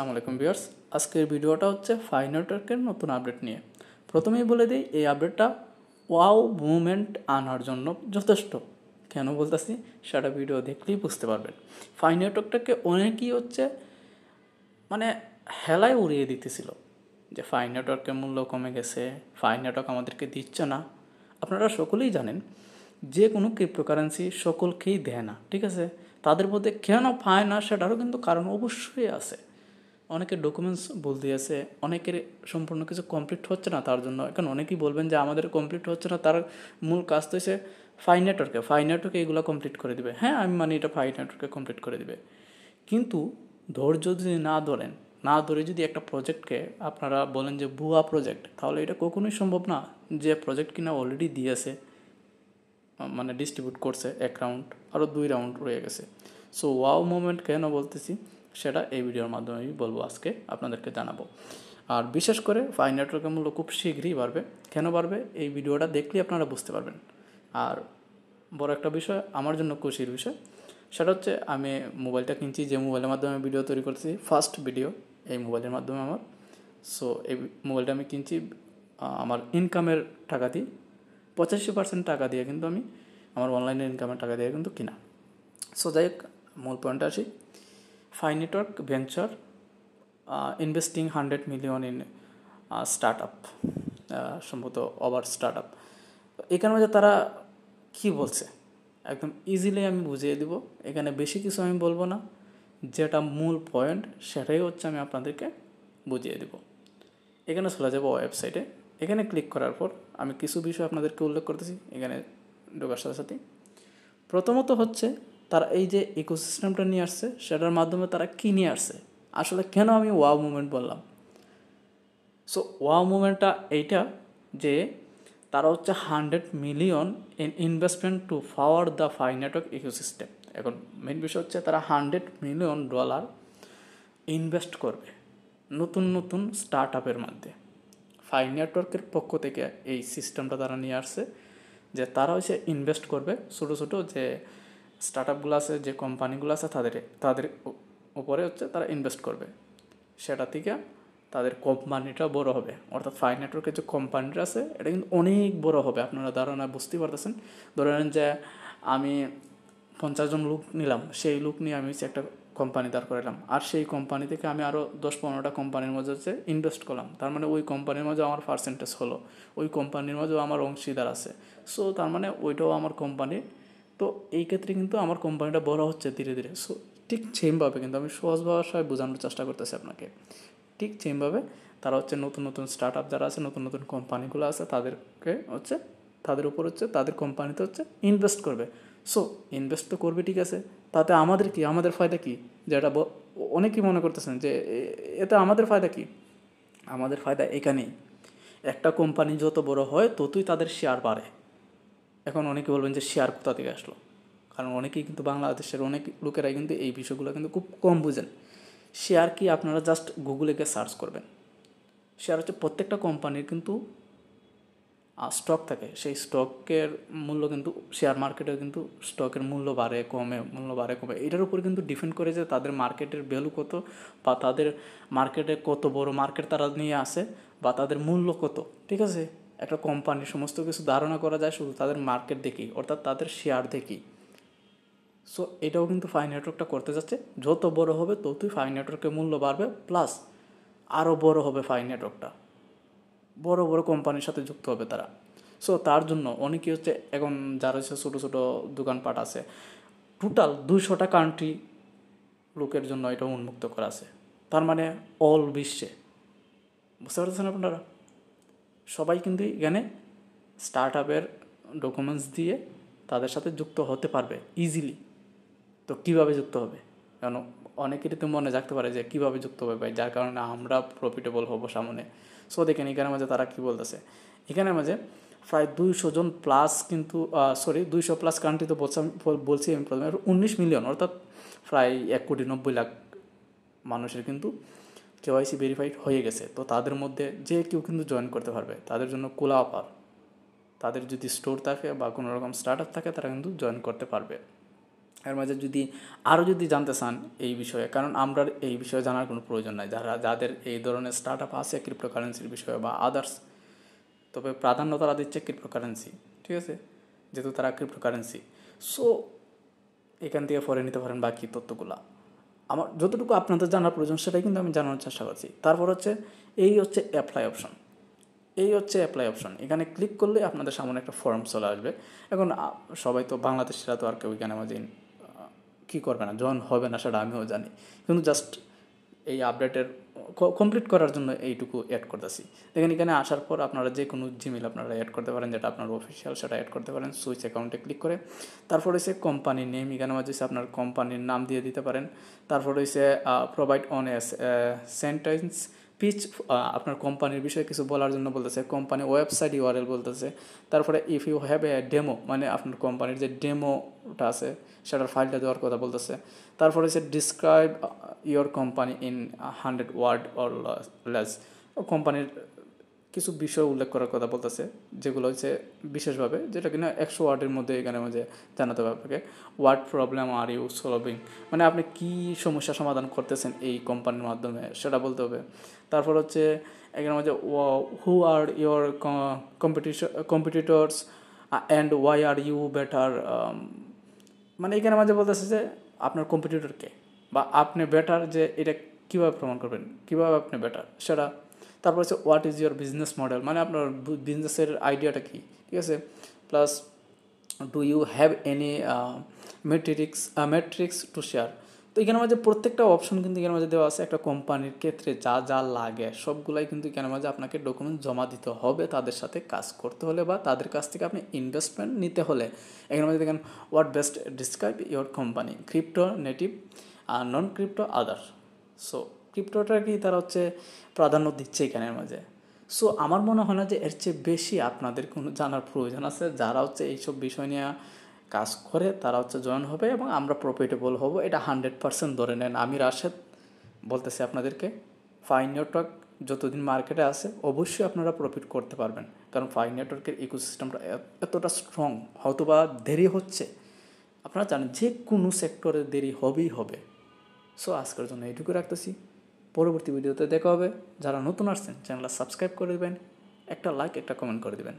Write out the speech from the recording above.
আসসালামু আলাইকুম ভিউয়ার্স। আজকের ভিডিওটা হচ্ছে ফাই নেটওয়ার্কের নতুন আপডেট নিয়ে। প্রথমেই বলে দিই, এই আপডেটটা ওয়াও মুভমেন্ট আনার জন্য যথেষ্ট। কেন বলতেছি সেটা ভিডিও দেখলেই বুঝতে পারবেন। ফাই নেটওয়ার্কটাকে অনেকেই মানে হেলায় উড়িয়ে দিতেছিল যে ফাই নেটওয়ার্কের মূল্য কমে গেছে, ফাই নেটওয়ার্ক আমাদেরকে দিচ্ছে না। আপনারা সকলেই জানেন যে কোনো ক্রিপ্টোকারেন্সি সকলকেই দেয় না, ঠিক আছে? তাদের মধ্যে কেন পায় না সেটারও কিন্তু কারণ অবশ্যই আছে। অনেকের ডকুমেন্টস ভুল দিয়েছে, অনেকের সম্পূর্ণ কিছু কমপ্লিট হচ্ছে না তার জন্য। এখন অনেকেই বলবেন যে আমাদের কমপ্লিট হচ্ছে না, তার মূল কাজ তো হচ্ছে ফাই নেটওয়ার্কে এগুলো কমপ্লিট করে দিবে। হ্যাঁ, আমি মানি এটা ফাই নেটওয়ার্কে কমপ্লিট করে দিবে, কিন্তু ধৈর্য যদি না ধরে যদি একটা প্রজেক্টকে আপনারা বলেন যে ভুয়া প্রজেক্ট, তাহলে এটা কখনোই সম্ভব না। যে প্রজেক্ট কিনা অলরেডি দিয়েছে, মানে ডিস্ট্রিবিউট করছে 1 রাউন্ড, আরও 2 রাউন্ড রয়ে গেছে। সো ওয়াও মুভমেন্ট কেন বলতেছি সেটা এই ভিডিওর মাধ্যমে আমি বলবো, আজকে আপনাদেরকে জানাবো। আর বিশেষ করে ফাই নেটওয়ার্কের মূল্য খুব শীঘ্রই বাড়বে। কেন বাড়বে এই ভিডিওটা দেখলেই আপনারা বুঝতে পারবেন। আর বড় একটা বিষয়, আমার জন্য খুশির বিষয়, সেটা হচ্ছে আমি মোবাইলটা কিনছি, যে মোবাইলের মাধ্যমে আমি ভিডিও তৈরি করতেছি, ফার্স্ট ভিডিও এই মোবাইলের মাধ্যমে আমার। সো এই মোবাইলটা আমি কিনছি আমার ইনকামের টাকা দিয়ে, 85% টাকা দিয়ে কিন্তু আমি আমার অনলাইনে ইনকামের টাকা দিয়ে কিন্তু কিনা। সো যাই হোক, মূল পয়েন্টে আসি। Phi network venture investing 100 million in start up, সম্ভবত ওভার স্টার্ট আপ। এখানে মধ্যে তারা কী বলছে একদম ইজিলি আমি বুঝিয়ে দিব। এখানে বেশি কিছু আমি বলবো না, যেটা মূল পয়েন্ট সেটাই হচ্ছে আমি আপনাদেরকে বুঝিয়ে দেব। এখানে চলে যাবো ওয়েবসাইটে। এখানে ক্লিক করার পর আমি কিছু বিষয় আপনাদেরকে উল্লেখ করতেছি এখানে ঢোকার সাথে সাথে। প্রথমত হচ্ছে তারা এই যে ইকোসিস্টেমটা নিয়ে আসছে, সেটার মাধ্যমে তারা কী নিয়ে আসছে, আসলে কেন আমি ওয়াও মুভমেন্ট বললাম। সো ওয়াও মুভমেন্টটা এইটা যে তারা হচ্ছে 100 million in investment to power the Phi network ecosystem. এখন মেন বিষয় হচ্ছে তারা $100 মিলিয়ন ইনভেস্ট করবে নতুন নতুন স্টার্ট আপের মধ্যে। ফাই নেটওয়ার্কের পক্ষ থেকে এই সিস্টেমটা তারা নিয়ে আসছে যে তারা হচ্ছে ইনভেস্ট করবে ছোটো ছোটো যে স্টার্ট আপগুলো আছে, যে কোম্পানিগুলো আছে, তাদের উপরে হচ্ছে তারা ইনভেস্ট করবে। সেটা থেকে তাদের কোম্পানিটা বড় হবে। অর্থাৎ ফাই নেটওয়ার্কের যে কোম্পানিটা আছে এটা কিন্তু অনেক বড় হবে। আপনারা ধারণা বুঝতেই পারতেছেন। ধরে নেন যে আমি 50 জন লোক নিলাম, সেই লোক নিয়ে আমি একটা কোম্পানি দাঁড় করালাম, আর সেই কোম্পানি থেকে আমি আরও 10-15টা কোম্পানির মধ্যে হচ্ছে ইনভেস্ট করলাম। তার মানে ওই কোম্পানির মাঝে আমার পার্সেন্টেজ হলো, ওই কোম্পানির মাঝেও আমার অংশীদার আছে। সো তার মানে ওইটাও আমার কোম্পানি। তো এই ক্ষেত্রে কিন্তু আমার কোম্পানিটা বড় হচ্ছে ধীরে ধীরে। সো ঠিক সেমভাবে কিন্তু আমি সহজ ভাষায় বোঝানোর চেষ্টা করতেছি আপনাকে। ঠিক সেমভাবে তারা হচ্ছে নতুন নতুন স্টার্ট আপ যারা আছে, নতুন নতুন কোম্পানিগুলো আছে, তাদেরকে হচ্ছে তাদের উপর হচ্ছে তাদের কোম্পানিতে হচ্ছে ইনভেস্ট করবে। সো ইনভেস্ট তো করবে, ঠিক আছে, তাতে আমাদের কি, আমাদের ফায়দা কী, যেটা অনেকেই মনে করতেছেন যে এতে আমাদের ফায়দা কী। আমাদের ফায়দা এখানেই, একটা কোম্পানি যত বড় হয় ততই তাদের শেয়ার বাড়ে। এখন অনেকে বলবেন যে শেয়ার কোথা থেকে আসলো, কারণ অনেকেই কিন্তু বাংলাদেশের অনেক লোকেরাই কিন্তু এই বিষয়গুলো কিন্তু খুব কম বুঝেন। শেয়ার কি, আপনারা জাস্ট গুগলে গিয়ে সার্চ করবেন। শেয়ার হচ্ছে প্রত্যেকটা কোম্পানির কিন্তু স্টক থাকে, সেই স্টকের মূল্য কিন্তু শেয়ার মার্কেটে কিন্তু স্টকের মূল্য বাড়ে কমে, এটার উপর কিন্তু ডিপেন্ড করে যে তাদের মার্কেটের ভ্যালু কত, বা তাদের মার্কেটে কত বড় মার্কেট তারা নিয়ে আসে, বা তাদের মূল্য কত। ঠিক আছে, একটা কোম্পানির সমস্ত কিছু ধারণা করা যায় শুধু তাদের মার্কেট দেখি, অর্থাৎ তাদের শেয়ার দেখি। সো এটাও কিন্তু ফাই নেটওয়ার্কটা করতে যাচ্ছে। যত বড় হবে ততই ফাই নেটওয়ার্কের মূল্য বাড়বে, প্লাস আরও বড় হবে ফাই নেটওয়ার্কটা, বড় বড় কোম্পানির সাথে যুক্ত হবে তারা। সো তার জন্য অনেকেই হচ্ছে এখন যারা হচ্ছে ছোটো ছোটো দোকানপাট আছে, টোটাল 200টা কান্ট্রি লোকের জন্য এটা উন্মুক্ত করা আছে। তার মানে অল বিশ্বে, বুঝতে পারছেন আপনারা, সবাই কিন্তু এখানে স্টার্ট আপের ডকুমেন্টস দিয়ে তাদের সাথে যুক্ত হতে পারবে ইজিলি। তো কীভাবে যুক্ত হবে, কেন অনেকেরই তো মনে জাগতে পারে যে কীভাবে যুক্ত হবে ভাই, যার কারণে আমরা প্রফিটেবল হবো সামনে। সো দেখেন এখানের মাঝে তারা কী বলতেছে। এখানের মাঝে প্রায় 200 জন প্লাস কিন্তু 200+ কান্ট্রি তো বলছি আমি প্রথমে, 19 মিলিয়ন, অর্থাৎ প্রায় 1,90,00,000 মানুষের কিন্তু কেওয়াইসি ভেরিফাইড হয়ে গেছে। তো তাদের মধ্যে যে কেউ কিন্তু জয়েন করতে পারবে, তাদের জন্য খোলা অফার। তাদের যদি স্টোর থাকে বা কোনো রকম স্টার্ট আপ থাকে, তারা কিন্তু জয়েন করতে পারবে। এর মাঝে যদি আরও যদি জানতে চান এই বিষয়ে, কারণ আমরা এই বিষয়ে জানার কোনো প্রয়োজন নাই, যাদের এই ধরনের স্টার্ট আপ আছে ক্রিপ্টোকারেন্সির বিষয়ে বা আদার্স, তবে প্রাধান্য তারা দিচ্ছে ক্রিপ্টোকারেন্সি, ঠিক আছে, যেহেতু তারা ক্রিপ্টোকারেন্সি। সো এখান থেকে পরে নিতে পারেন বাকি তথ্যগুলো। আমার যতটুকু আপনাদের জানার প্রয়োজন সেটাই কিন্তু আমি জানানোর চেষ্টা করছি। তারপর হচ্ছে এই হচ্ছে অ্যাপ্লাই অপশন, এই হচ্ছে অ্যাপ্লাই অপশন। এখানে ক্লিক করলে আপনাদের সামনে একটা ফর্ম চলে আসবে। এখন সবাই তো বাংলাদেশিরা তো আর কেউ এখানে মাঝে কী করবে না, জয়েন হবে না সেটা আমিও জানি, কিন্তু জাস্ট এই আপডেটের কমপ্লিট করার জন্য এইটুকু অ্যাড করতেছি। দেখেন এখানে আসার পর আপনারা যে কোনো জিমেল আপনারা অ্যাড করতে পারেন, যেটা আপনার অফিসিয়াল সেটা অ্যাড করতে পারেন সুইচ অ্যাকাউন্টে ক্লিক করে। তারপর হচ্ছে কোম্পানির নেম, এখানে মাঝে আপনার কোম্পানির নাম দিয়ে দিতে পারেন। তারপর হচ্ছে provide on a sentence pitch, আপনার কোম্পানির বিষয়ে কিছু বলার জন্য বলতেছে, কোম্পানি ওয়েবসাইট ইউআরএল বলতেছে। তারপরে if you have a demo, মানে আপনার কোম্পানির যে ডেমোটা আছে সেটার ফাইলটা দেওয়ার কথা বলতেছে। তারপরে হচ্ছে describe your company in 100 word or less, কোম্পানির কিছু বিষয় উল্লেখ করার কথা বলতেছে, যেগুলো হচ্ছে বিশেষভাবে যেটা কিনা 100 ওয়ার্ডের মধ্যে এখানে মাঝে জানাতে হবে আপনাকে। What problem are you solving, মানে আপনি কী সমস্যা সমাধান করতেছেন এই কোম্পানির মাধ্যমে সেটা বলতে হবে। তারপর হচ্ছে এখানে মাঝে who are your competitors and why are you better, মানে এখানে মাঝে বলতেছে যে আপনার কম্পিটিটরকে বা আপনি বেটার, যে এটা কীভাবে প্রমাণ করবেন, কীভাবে আপনি বেটার সেটা। তারপর হচ্ছে what is your business model, মানে আপনার বিজনেসের আইডিয়াটা কী, ঠিক আছে। Plus do you have any metrics to share. তো এখানে মাঝে প্রত্যেকটা অপশন কিন্তু এখানে মাঝে দেওয়া আছে। একটা কোম্পানির ক্ষেত্রে যা যা লাগে সবগুলাই কিন্তু এখানে মাঝে আপনাকে ডকুমেন্ট জমা দিতে হবে তাদের সাথে কাজ করতে হলে বা তাদের কাছ থেকে আপনি ইনভেস্টমেন্ট নিতে হলে। এখানে মাঝে দেখেন what best describe your company, crypto native or non crypto other. So ক্রিপ্টোটা কি তারা হচ্ছে প্রাধান্য দিচ্ছে এখানের মাঝে। সো আমার মনে হয় না যে এর চেয়ে বেশি আপনাদের কোনো জানার প্রয়োজন আছে। যারা হচ্ছে এইসব বিষয় নিয়ে কাজ করে তারা হচ্ছে জয়েন হবে এবং আমরা প্রফিটেবল হব, এটা 100% ধরে নেন। আমি রাশেদ বলতেছি আপনাদেরকে, ফাইন নেটওয়ার্ক যতদিন মার্কেটে আছে অবশ্যই আপনারা প্রফিট করতে পারবেন, কারণ ফাইন নেটওয়ার্কের ইকোসিস্টেমটা এতটা স্ট্রং। হয়তো বা দেরি হচ্ছে, আপনারা জানেন যে কোনো সেক্টরে দেরি হবেই হবে। সো আজকের জন্য এইটুকু রাখতেছি, পরবর্তী ভিডিওতে দেখা হবে। যারা নতুন আসছেন চ্যানেলটা সাবস্ক্রাইব করে দেবেন, একটা লাইক একটা কমেন্ট করে দেবেন।